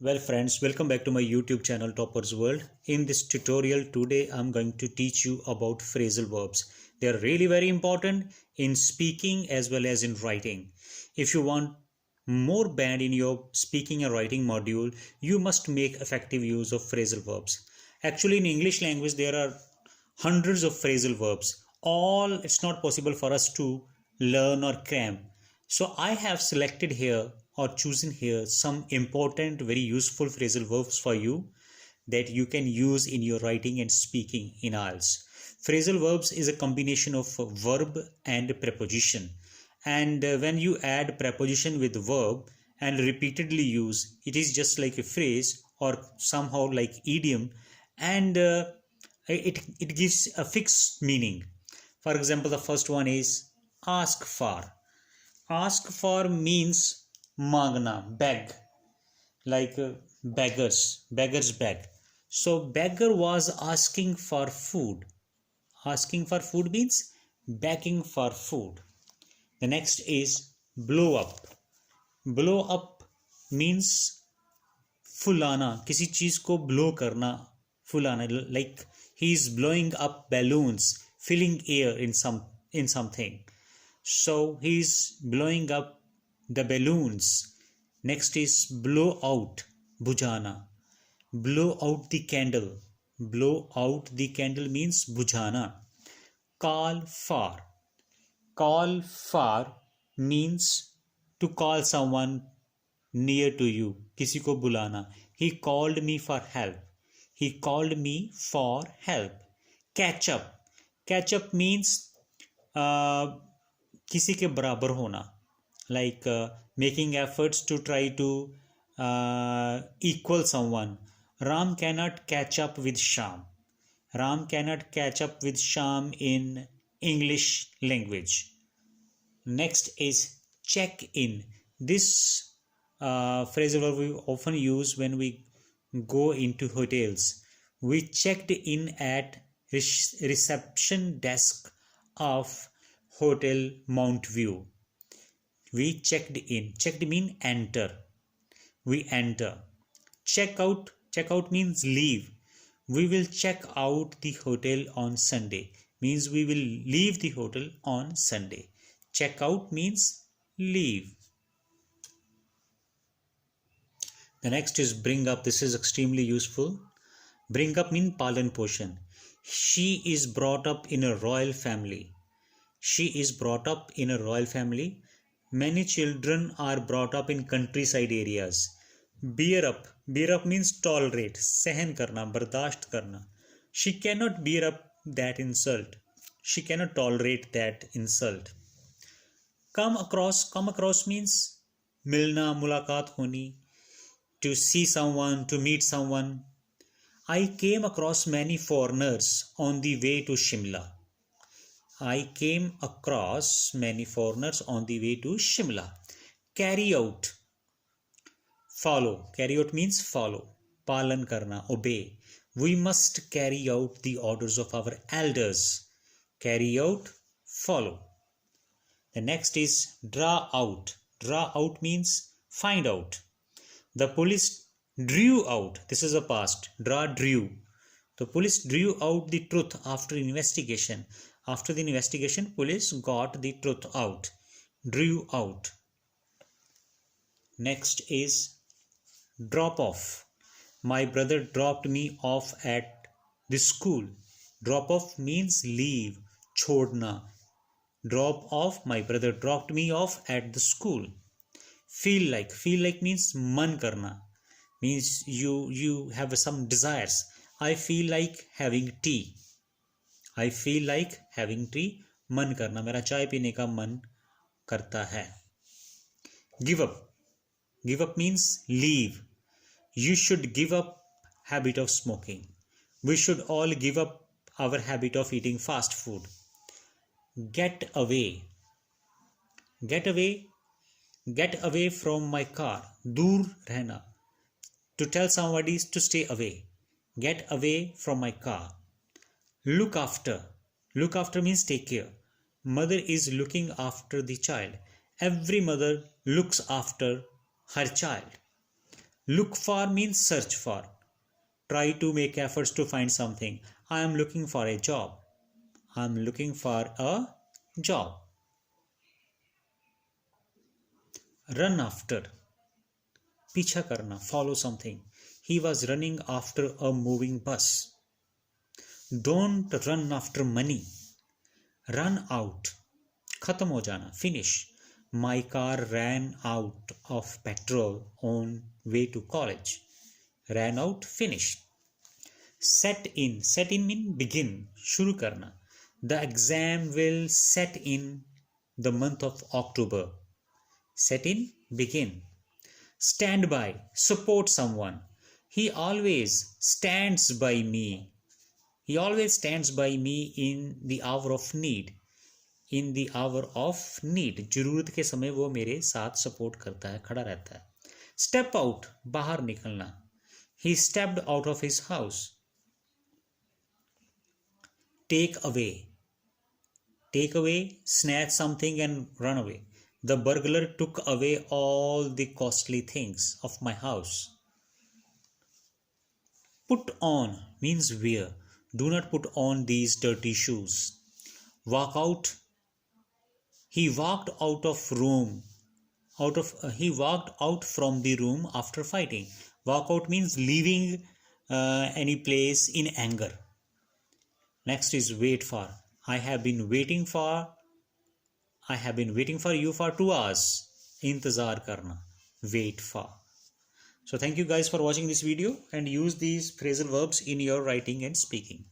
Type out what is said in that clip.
Well friends, welcome back to my YouTube channel Toppers World. In this tutorial today I'm going to teach you about phrasal verbs. They are really very important in speaking as well as in writing. If you want more band in your speaking and writing module, you must make effective use of phrasal verbs. Actually in English language there are hundreds of phrasal verbs. All it's not possible for us to learn or cram. So I have selected here or chosen here some important, very useful phrasal verbs for you that you can use in your writing and speaking in IELTS. Phrasal verbs is a combination of verb and preposition. And when you add preposition with verb and repeatedly use, it is just like a phrase or somehow like idiom, and it gives a fixed meaning. For example, the first one is ask for. Ask for means mangna, beg, like beggars beg. So beggar was asking for food. Asking for food means begging for food. The next is blow up. Blow up means फुलाना, किसी चीज को blow करना, फुलाना, like he is blowing up balloons, filling air in something. So he is blowing up the balloons. Next is blow out, bujhana. Blow out the candle. Blow out the candle means bujhana. Call for. Call for means to call someone near to you. किसी को बुलाना. He called me for help. He called me for help. Catch up. Catch up means किसी के बराबर होना, like making efforts to try to equal someone. Ram cannot catch up with Sham. Ram cannot catch up with Sham in English language. Next is check in. This phrasal verb we often use when we go into hotels. We checked in at reception desk of Hotel Mount View. We checked in. Checked mean enter. We enter. Check out. Check out means leave. We will check out the hotel on Sunday. Means we will leave the hotel on Sunday. Check out means leave. The next is bring up. This is extremely useful. Bring up means palan poshan. She is brought up in a royal family. She is brought up in a royal family. Many children are brought up in countryside areas. Bear up. Bear up means tolerate. Sehen karna, bardasht karna. She cannot bear up that insult. She cannot tolerate that insult. Come across. Come across means milna, mulaqat honi. To see someone, to meet someone. I came across many foreigners on the way to Shimla. I came across many foreigners on the way to Shimla. Carry out. Follow. Carry out means follow. Palan karna, obey. We must carry out the orders of our elders. Carry out, follow. The next is draw out. Draw out means find out. The police drew out. This is a past. Draw, drew. The police drew out the truth after investigation. After the investigation, police got the truth out. Drew out. Next is drop off. My brother dropped me off at the school. Drop off means leave, chodna. Drop off. My brother dropped me off at the school. Feel like. Feel like means man karna. Means you have some desires. I feel like having tea. I feel like having tea. मन करना, मेरा चाय पीने का मन करता है. Give up. Give up means leave. You should give up habit of smoking. We should all give up our habit of eating fast food. Get away. Get away. Get away from my car. दूर रहना. To tell somebody to stay away. Get away from my car. Look after. Look after means take care. Mother is looking after the child. Every mother looks after her child. Look for means search for. Try to make efforts to find something. I am looking for a job. I am looking for a job. Run after. पीछा करना, follow something. He was running after a moving bus. Don't run after money. Run out. खत्म हो जाना, finish. My car ran out of petrol on way to college. Ran out, finish. Set in mean begin, शुरू करना. The exam will set in the month of October. Set in, begin. Stand by, support someone. He always stands by me. He always stands by me in the hour of need. In the hour of need, जरूरत के समय वो मेरे साथ support करता है, खड़ा रहता है. Step out, बाहर निकलना. He stepped out of his house. Take away. Take away, snatch something and run away. The burglar took away all the costly things of my house. Put on means wear. Do not put on these dirty shoes. Walk out. He walked out of room. He walked out from the room after fighting. Walk out means leaving any place in anger. Next is wait for. I have been waiting for you for 2 hours. इंतजार करना, wait for. So thank you guys for watching this video and use these phrasal verbs in your writing and speaking.